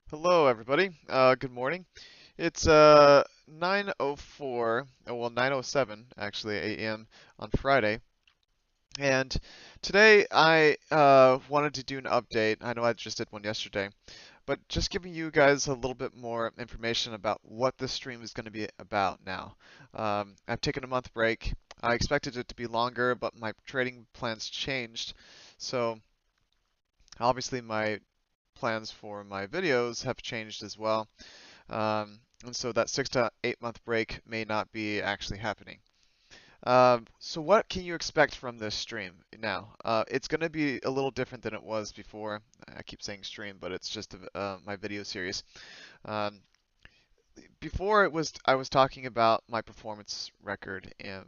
Hello, everybody. Good morning. It's 9:04, well 9:07 actually a.m. on Friday, and today I wanted to do an update. I know I just did one yesterday, but just giving you guys a little bit more information about what this stream is going to be about now. I've taken a month break. I expected it to be longer, but my trading plans changed, so obviously my plans for my videos have changed as well. And so that 6 to 8 month break may not be actually happening. So what can you expect from this stream now? It's going to be a little different than it was before. I keep saying stream, but it's just my video series. Um, Before I was talking about my performance record and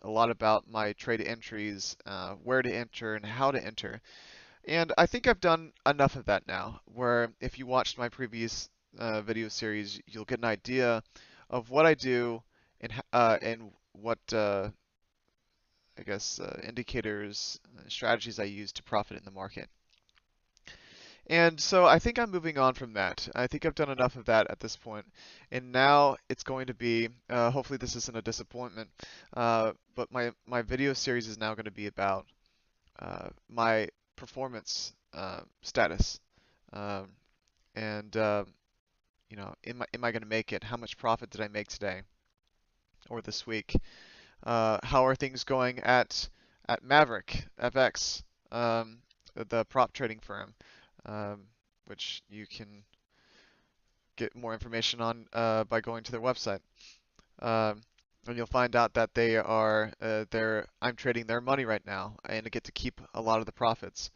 a lot about my trade entries, where to enter and how to enter. And I think I've done enough of that now, where if you watched my previous video series, you'll get an idea of what I do and what I guess indicators, strategies I use to profit in the market. And so I think I'm moving on from that. I think I've done enough of that at this point, and now it's going to be. Hopefully, this isn't a disappointment, but my video series is now going to be about my performance status. Um, and am I going to make it? How much profit did I make today or this week? How are things going at MaverickFX, the prop trading firm, um, which you can get more information on by going to their website. Um, and you'll find out that I'm trading their money right now, and I get to keep a lot of the profits.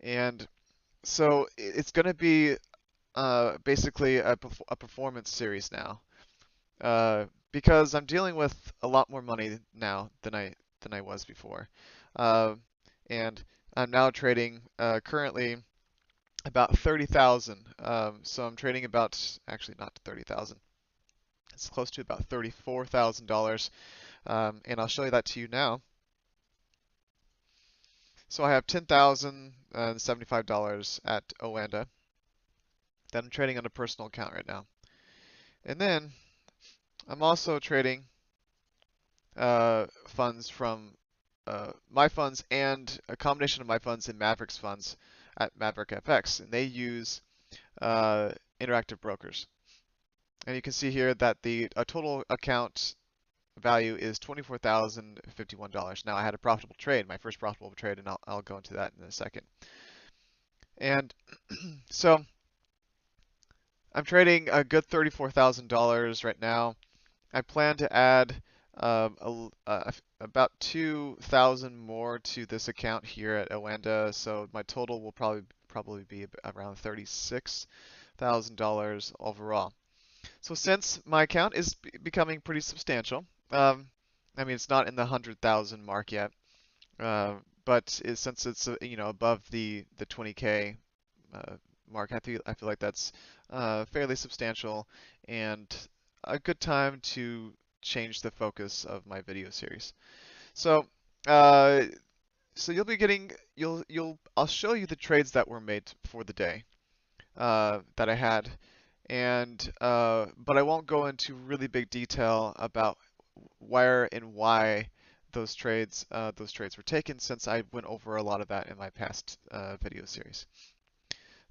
And so it's going to be basically a performance series now, because I'm dealing with a lot more money now than I was before, uh, and I'm now trading currently about 30,000. So I'm trading about actually not 30,000. It's close to about $34,000, and I'll show you that to you now. So I have $10,075 at Oanda that I'm trading on a personal account right now, and then I'm also trading funds from my funds and a combination of my funds and Maverick's funds at MaverickFX, and they use interactive brokers. And you can see here that the total account value is $24,051. Now I had a profitable trade, my first profitable trade, and I'll go into that in a second. And so I'm trading a good $34,000 right now. I plan to add about 2,000 more to this account here at Oanda, so my total will probably be around $36,000 overall. So since my account is becoming pretty substantial, I mean it's not in the 100,000 mark yet, but since it's above the 20K mark, I feel like that's fairly substantial and a good time to change the focus of my video series. So, uh, so you'll be getting I'll show you the trades that were made for the day that I had, and but I won't go into really big detail about where and why those trades were taken, since I went over a lot of that in my past video series.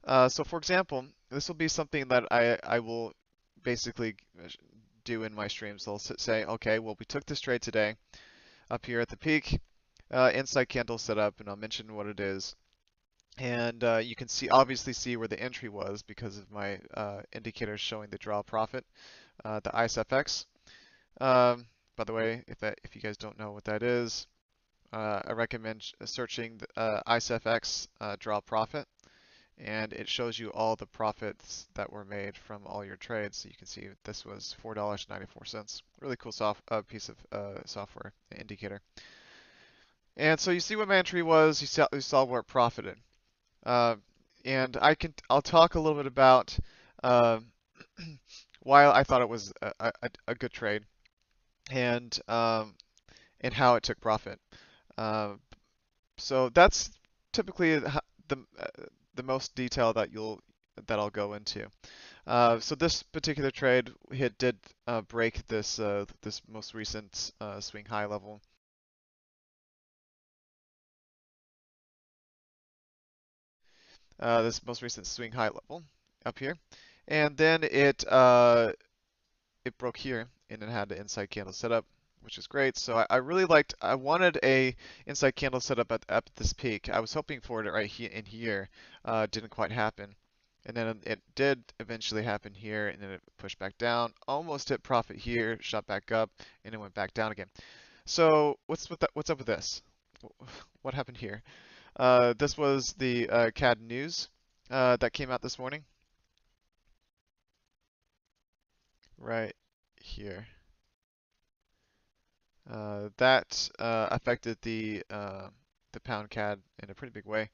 So for example, this will be something that I will basically do in my streams. I'll say, okay, well, we took this trade today up here at the peak, inside candle setup, and I'll mention what it is. And you can obviously see where the entry was because of my indicators showing the draw profit, the IceFX. By the way, if you guys don't know what that is, I recommend searching the, IceFX draw profit, and it shows you all the profits that were made from all your trades. So you can see this was $4.94. Really cool piece of software indicator. And so you see what my entry was. You saw where it profited. Uh, and I'll talk a little bit about uh, why I thought it was a good trade, and and how it took profit. Uh, so that's typically the most detail that that I'll go into. So this particular trade, it did break this most recent swing high level. This most recent swing high level up here, and then it broke here and it had the inside candle setup, which is great. So I really liked. I wanted a inside candle setup at this peak. I was hoping for it right here in here. Didn't quite happen. And then it did eventually happen here, and then it pushed back down, almost hit profit here, shot back up, and it went back down again. So what's up with this? What happened here? This was the CAD news that came out this morning, right here. That affected the pound CAD in a pretty big way,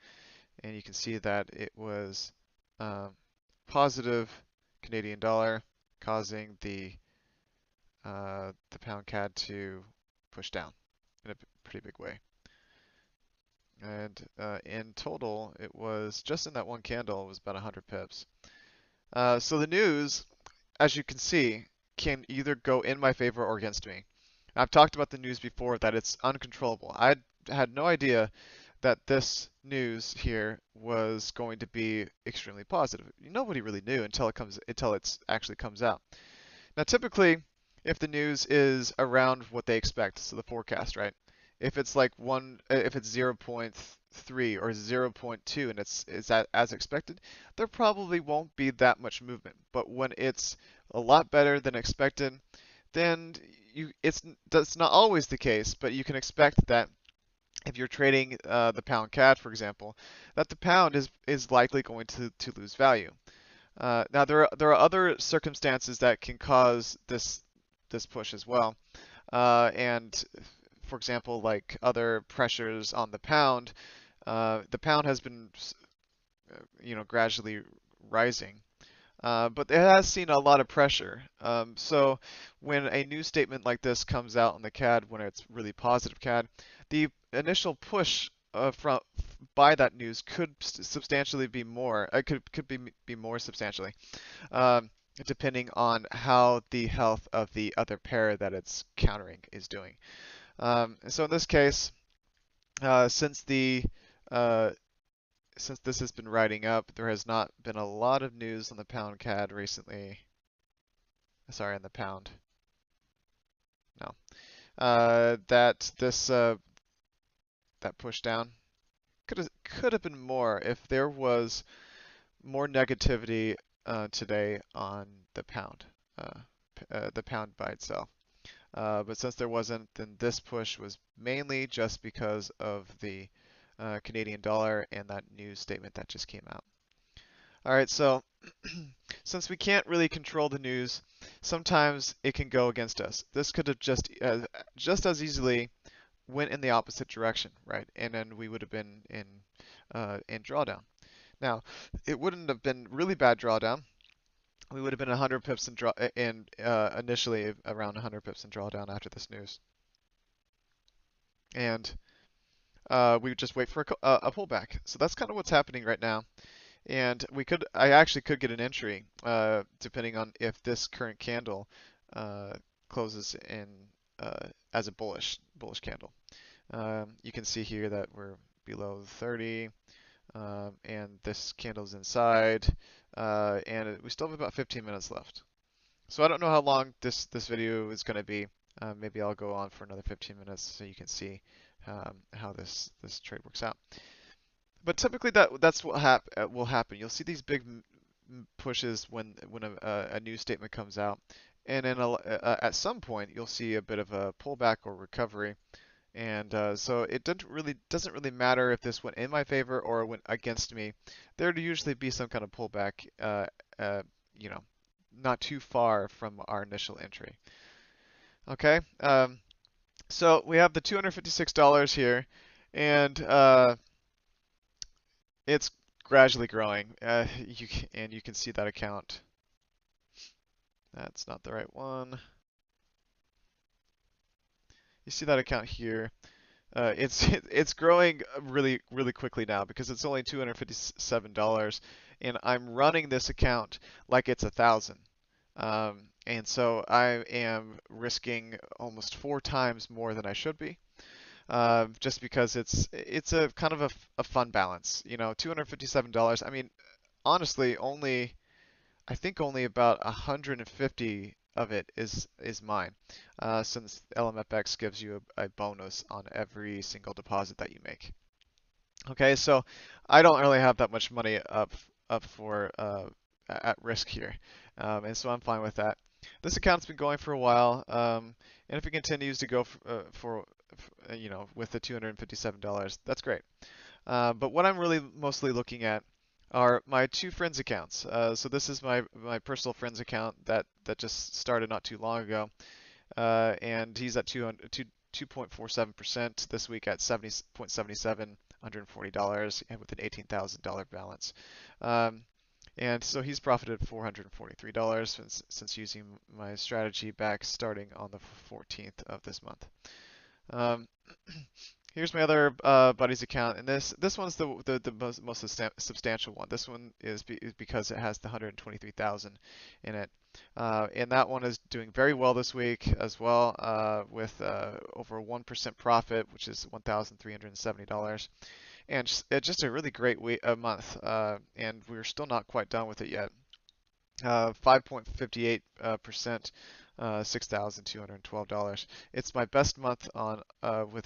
and you can see that it was um, positive Canadian dollar, causing the pound CAD to push down in a pretty big way. And in total, it was just in that one candle, it was about 100 pips. So the news, as you can see, can either go in my favor or against me. I've talked about the news before that it's uncontrollable. I had no idea that this news here was going to be extremely positive. Nobody really knew until it's actually comes out. Now, typically, if the news is around what they expect, so the forecast, right? If it's like if it's 0.3 or zero point 0.2 and it's as expected, there probably won't be that much movement. But when it's a lot better than expected, then that's not always the case, but you can expect that if you're trading the pound CAD, for example, that the pound is likely going to lose value. Now there are other circumstances that can cause this push as well, and for example, like other pressures on the pound has been gradually rising, but it has seen a lot of pressure. So when a new statement like this comes out on the CAD, when it's really positive CAD, the initial push from by that news could substantially be more. It could be more substantially, um, depending on how the health of the other pair that it's countering is doing. So in this case, uh, since the uh, since this has been riding up, there has not been a lot of news on the pound CAD recently. Sorry, on the pound. No. That this that push down could have been more if there was more negativity today on uh, the pound by itself. But since there wasn't, then this push was mainly just because of the Canadian dollar and that news statement that just came out. All right, so since we can't really control the news, sometimes it can go against us. This could have just as easily went in the opposite direction, right? And then we would have been in drawdown. Now, it wouldn't have been really bad drawdown. We would have been 100 pips initially around 100 pips in drawdown after this news, and we would just wait for a pullback. So that's kind of what's happening right now. And I actually could get an entry, depending on if this current candle uh, closes in as a bullish candle. You can see here that we're below 30, and this candle's inside, and we still have about 15 minutes left. So I don't know how long this video is going to be. Maybe I'll go on for another 15 minutes so you can see how this trade works out. But typically that's what will happen. You'll see these big pushes when a new statement comes out, and then at some point you'll see a bit of a pullback or recovery. And so it doesn't really matter if this went in my favor or went against me. There'd usually be some kind of pullback, uh, you know, not too far from our initial entry. Okay, so we have the $256 here, and it's gradually growing. And you can see that account. That's not the right one. You see that account here. It's it's growing really quickly now because it's only $257, and I'm running this account like it's 1,000. And so I am risking almost 4 times more than I should be, just because it's a kind of a fun balance. You know, $257. I mean, honestly, I think only about 150 of it is mine, since LMFX gives you a bonus on every single deposit that you make. Okay, so I don't really have that much money up for at risk here, and so I'm fine with that. This account's been going for a while, and if it continues to go you know, with the $257, that's great. But what I'm really mostly looking at are my two friends accounts. So this is my personal friends account that just started not too long ago, and he's at 2.47% this week at 70.77, $140, and with an $18,000 balance. Um, and so he's profited $443 since using my strategy back starting on the 14th of this month. Um, Here's my other buddy's account, and this one's the most substantial one. This one is because it has the 123,000 in it, and that one is doing very well this week as well, with over 1% profit, which is $1,370, and just a really great month. And we're still not quite done with it yet. 5.58%, $6,212. It's my best month on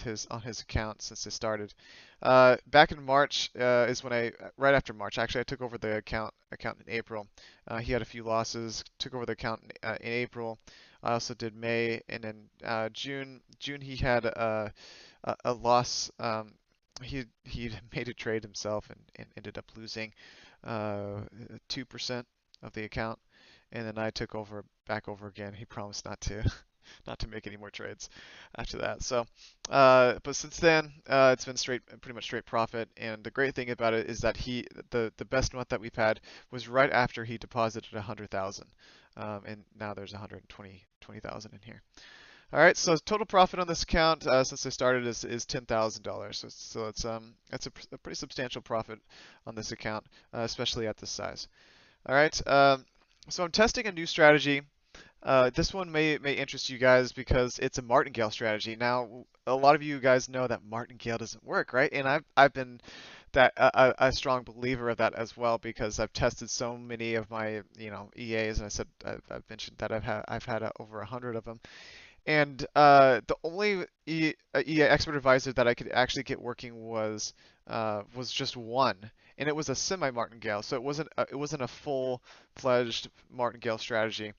his account since it started. Back in March is when right after March, actually, I took over the account in April. He had a few losses, took over the account in April. I also did May, and then June he had a loss. He made a trade himself and ended up losing 2% of the account, and then I took back over again. He promised not to not to make any more trades after that. So, but since then, it's been pretty much straight profit. And the great thing about it is that the best month that we've had was right after he deposited 100,000, and now there's 120,000 in here. All right, so total profit on this account since I started is $10,000. So it's a pretty substantial profit on this account, especially at this size. All right, so I'm testing a new strategy. This one may interest you guys because it's a martingale strategy. Now, a lot of you guys know that martingale doesn't work, right? And I've been a strong believer of that as well because I've tested so many of my EAs, and I've mentioned that I've had over 100 of them. And the only EA expert advisor that I could actually get working was just one, and it was a semi-martingale. So it wasn't a full-fledged martingale strategy.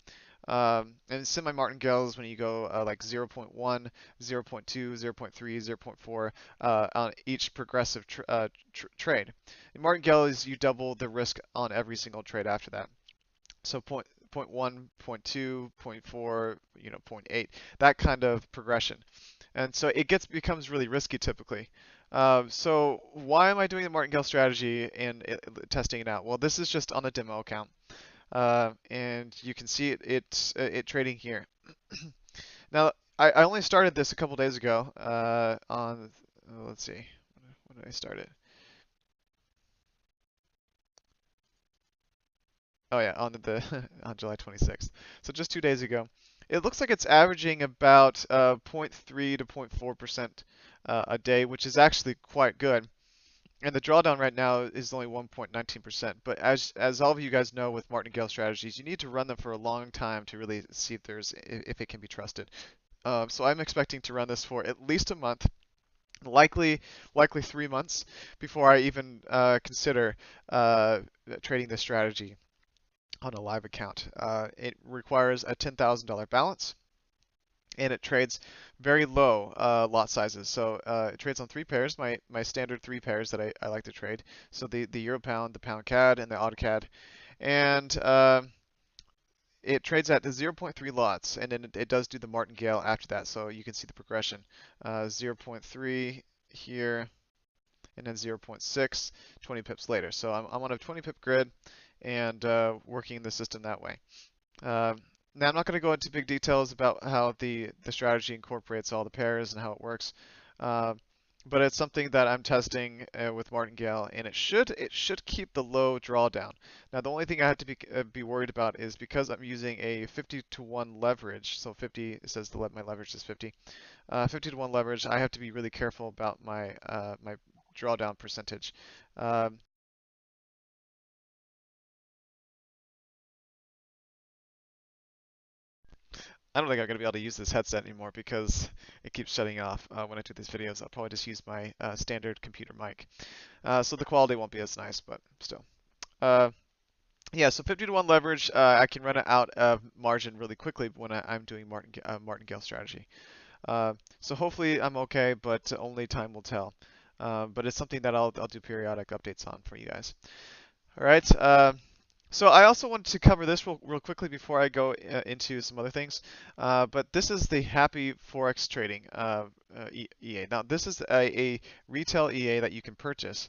And semi-martingale is when you go like 0.1, 0.2, 0.3, 0.4 on each progressive trade. And martingale is you double the risk on every single trade after that. So point 1, point 2, point 4, point 8, that kind of progression. And so becomes really risky typically. So why am I doing the martingale strategy and testing it out? Well, this is just on a demo account, and you can see it trading here. Now, I only started this a couple days ago. Let's see, when did I start it? Oh yeah, on the on July 26th. So just 2 days ago. It looks like it's averaging about zero point 0.3 to 0.4% a day, which is actually quite good. And the drawdown right now is only 1.19%. But as all of you guys know with martingale strategies, you need to run them for a long time to really see if it can be trusted. So I'm expecting to run this for at least a month, likely 3 months before I even consider trading this strategy on a live account. It requires a $10,000 balance, and it trades very low lot sizes. So it trades on 3 pairs, my standard 3 pairs that I like to trade. So the Euro Pound, the Pound CAD, and the AUD CAD. And it trades at the zero point 0.3 lots, and then it does do the martingale after that. So you can see the progression. 0.3 here, and then 0.6, 20 pips later. So I'm on a 20 pip grid and working the system that way. Now I'm not going to go into big details about how the strategy incorporates all the pairs and how it works. but it's something that I'm testing with Martingale, and it should keep the low drawdown. Now, the only thing I have to be worried about is because I'm using a 50 to 1 leverage. So 50, it says my leverage is 50. 50 to 1 leverage. I have to be really careful about my drawdown percentage. Um, I don't think I'm gonna be able to use this headset anymore because it keeps shutting off when I do these videos. I'll probably just use my standard computer mic. So the quality won't be as nice, but still. Uh, Yeah, so 50 to 1 leverage, I can run it out of margin really quickly when I'm doing martingale strategy. So hopefully I'm okay, but only time will tell. But it's something that I'll do periodic updates on for you guys. All right. So I also wanted to cover this real quickly before I go into some other things. But this is the Happy Forex Trading EA. Now this is a retail EA that you can purchase.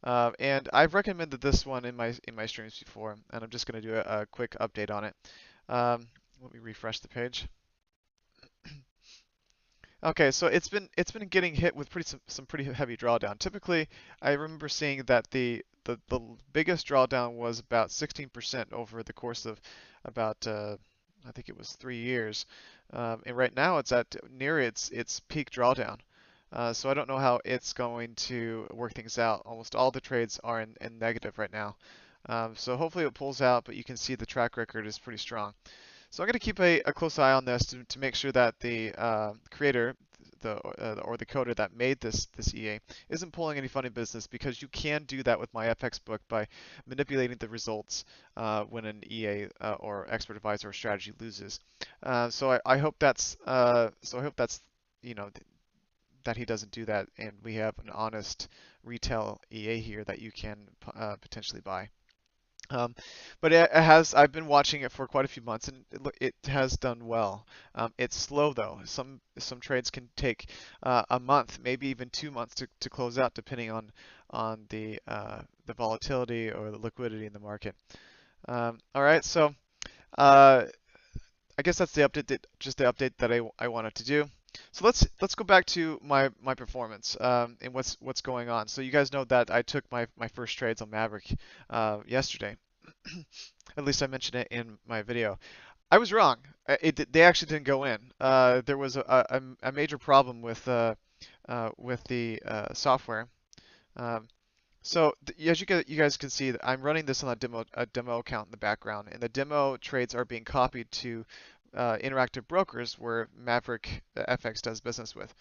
And I've recommended this one in my streams before, and I'm just going to do a quick update on it. Let me refresh the page. Okay, so it's been getting hit with some pretty heavy drawdown. Typically, I remember seeing that the biggest drawdown was about 16% over the course of about I think it was 3 years, and right now it's at near its peak drawdown. So I don't know how it's going to work things out. Almost all the trades are in negative right now. So hopefully it pulls out, but you can see the track record is pretty strong. So I'm going to keep a close eye on this to make sure that the creator, or the coder that made this EA isn't pulling any funny business, because you can do that with my FX book by manipulating the results when an EA or expert advisor or strategy loses. So I hope that's you know that he doesn't do that, and we have an honest retail EA here that you can potentially buy. Um, but I've been watching it for quite a few months, and it has done well. It's slow though. Some trades can take a month, maybe even 2 months to close out, depending on the volatility or the liquidity in the market. All right, so uh, I guess that's just the update that I wanted to do. So let's go back to my performance and what's going on. So you guys know that I took my first trades on Maverick yesterday. At least I mentioned it in my video. I was wrong. They actually didn't go in. There was a major problem with the software. Um, so as you guys can see, I'm running this on a demo account in the background, and the demo trades are being copied to Interactive Brokers, where Maverick FX does business with.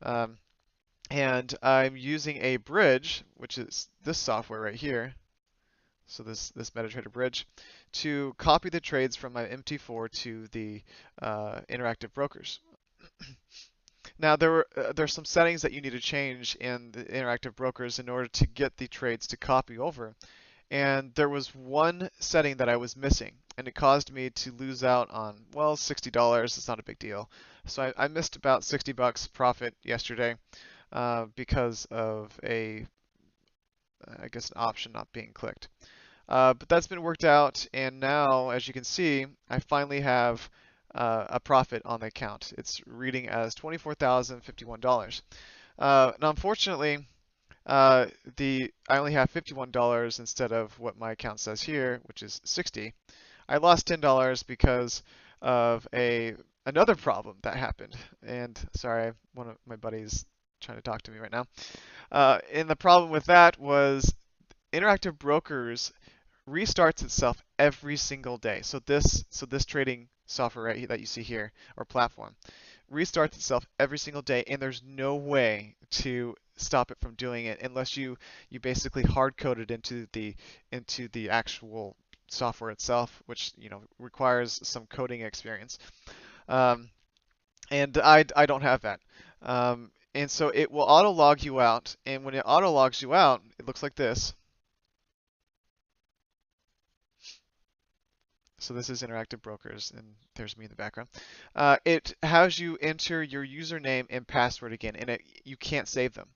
Um, and I'm using a bridge, which is this software right here. So this MetaTrader bridge, to copy the trades from my MT4 to the Interactive Brokers. Now there's some settings that you need to change in the Interactive Brokers in order to get the trades to copy over. And there was one setting that I was missing, and it caused me to lose out on, well, $60. It's not a big deal. So I missed about 60 bucks profit yesterday because of I guess, an option not being clicked. But that's been worked out, and now, as you can see, I finally have a profit on the account. It's reading as $24,051. Now, unfortunately, I only have $51 instead of what my account says here, which is 60. I lost $10 because of another problem that happened. And sorry, one of my buddies trying to talk to me right now. And the problem with that was Interactive Brokers restarts itself every single day. So this trading software that you see here, or platform, restarts itself every single day, and there's no way to stop it from doing it unless you basically hard code it into the actual software itself, which requires some coding experience. Um, and I don't have that. And so it will auto log you out, and when it auto logs you out, it looks like this. So this is Interactive Brokers, and there's me in the background. It has you enter your username and password again, and you can't save them.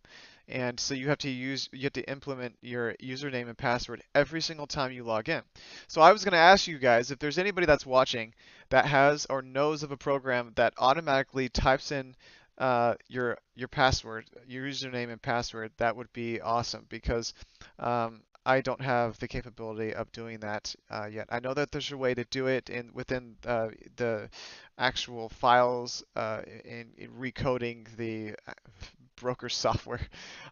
And so you have to implement your username and password every single time you log in. So I was going to ask you guys if there's anybody that's watching that has or knows of a program that automatically types in your password, your username and password, that would be awesome because I don't have the capability of doing that yet. I know that there's a way to do it within the actual files in recoding the broker software,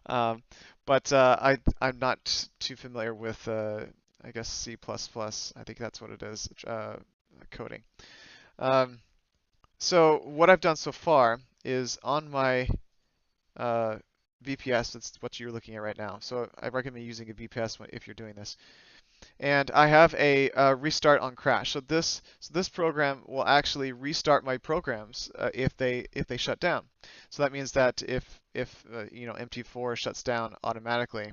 um, but I'm not too familiar with I guess C++. I think that's what it is, coding. Um, so what I've done so far is on my VPS, that's what you're looking at right now. So I recommend using a VPS if you're doing this. And I have a restart on crash. So this program will actually restart my programs if they shut down. So that means that if MT4 shuts down automatically,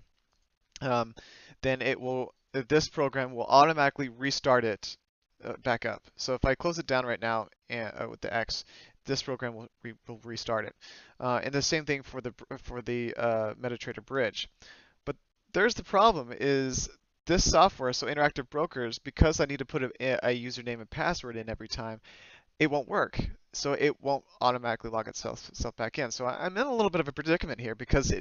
um, then this program will automatically restart it back up. So if I close it down right now with the X, this program will restart it. And the same thing for the MetaTrader bridge. But there's the problem is this software, so Interactive Brokers, because I need to put a username and password in every time, it won't work. So it won't automatically log itself back in. So I'm in a little bit of a predicament here because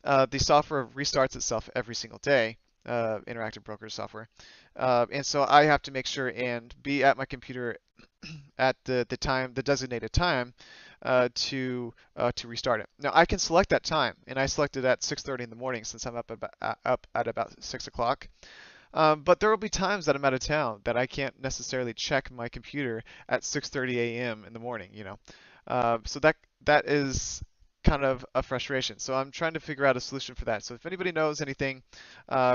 the software restarts itself every single day, Interactive Brokers software. And so I have to make sure and be at my computer at the designated time to restart it. Now I can select that time, and I selected at 6:30 in the morning since I'm up at about 6 o'clock. But there will be times that I'm out of town that I can't necessarily check my computer at 6:30 a.m. in the morning, you know. So that is kind of a frustration. So I'm trying to figure out a solution for that. So if anybody knows anything,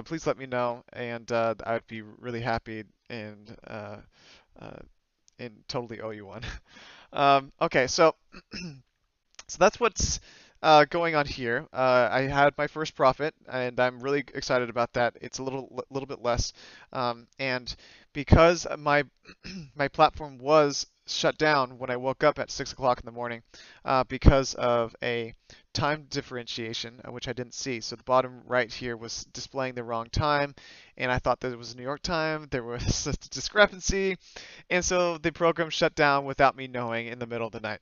please let me know, and I'd be really happy uh, and totally owe you one. Okay, so that's what's going on here. I had my first profit, and I'm really excited about that. It's a little bit less, and because my my platform was shut down when I woke up at 6 o'clock in the morning, because of a time differentiation, which I didn't see. So the bottom right here was displaying the wrong time, and I thought that it was New York time. There was a discrepancy, and so the program shut down without me knowing in the middle of the night.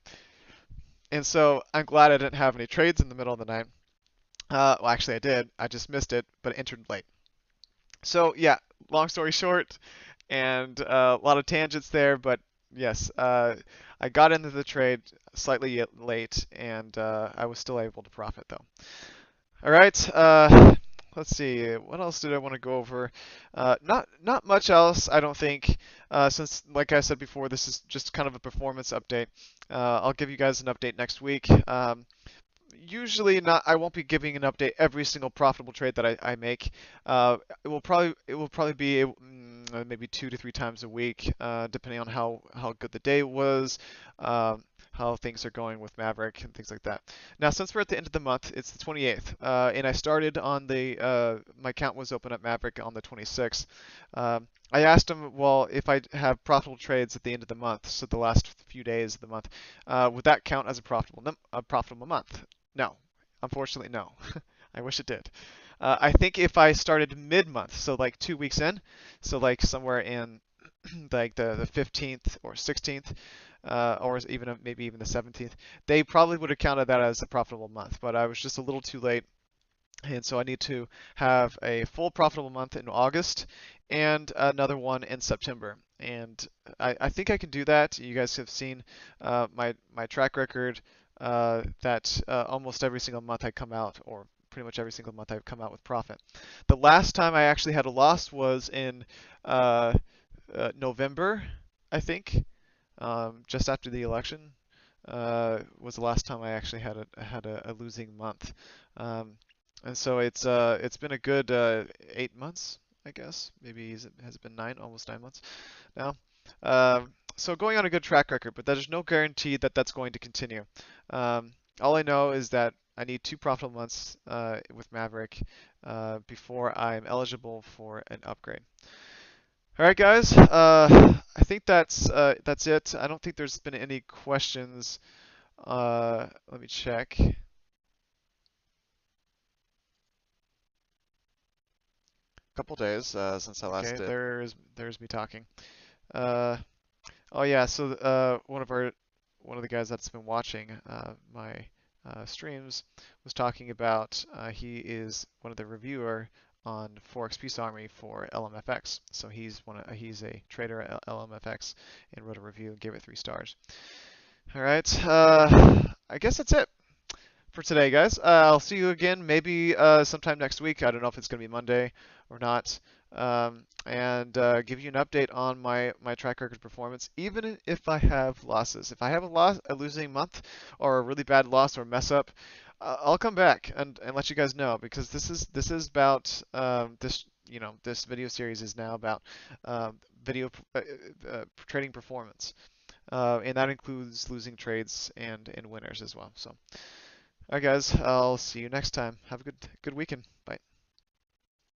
And so I'm glad I didn't have any trades in the middle of the night. Well, actually, I did. I just missed it, but entered late. So yeah, long story short, and a lot of tangents there, but yes, I got into the trade slightly late, and I was still able to profit though. All right. Let's see. What else did I want to go over? Not much else, I don't think. Since, like I said before, this is just kind of a performance update. I'll give you guys an update next week. Usually not. I won't be giving an update every single profitable trade that I make. It will probably be maybe 2 to 3 times a week, depending on how good the day was, how things are going with Maverick and things like that. Now, since we're at the end of the month, it's the 28th, and I started on my account was open at Maverick on the 26th. I asked him, well, if I have profitable trades at the end of the month, so the last few days of the month, would that count as a profitable month? No, unfortunately, no. I wish it did. I think if I started mid-month, so like 2 weeks in, so like somewhere in like the 15th or 16th, or even maybe even the 17th, they probably would have counted that as a profitable month. But I was just a little too late, and so I need to have a full profitable month in August and another one in September. And I think I can do that. You guys have seen my track record that almost every single month I come out, or pretty much every single month I've come out with profit. The last time I actually had a loss was in uh, November, I think, just after the election. Was the last time I actually had a losing month. And so it's been a good 8 months, I guess. Maybe has it been almost 9 months now. So going on a good track record, but there's no guarantee that that's going to continue. All I know is that I need 2 profitable months with Maverick before I'm eligible for an upgrade. All right, guys. I think that's it. I don't think there's been any questions. Let me check. Couple days since I last Okay, did. There's me talking. Uh, oh yeah, so one of our one of the guys that's been watching my streams was talking about he is one of the reviewer on Forex Peace Army for LMFX. So he's a trader at LMFX and wrote a review and gave it 3 stars. All right, I guess that's it for today, guys. I'll see you again maybe sometime next week. I don't know if it's going to be Monday or not. And give you an update on my track record performance, even if I have losses. If I have a losing month, or a really bad loss or mess up, I'll come back and let you guys know, because this is about this video series is now about video trading performance, and that includes losing trades and winners as well. So, all right, guys, I'll see you next time. Have a good weekend. Bye.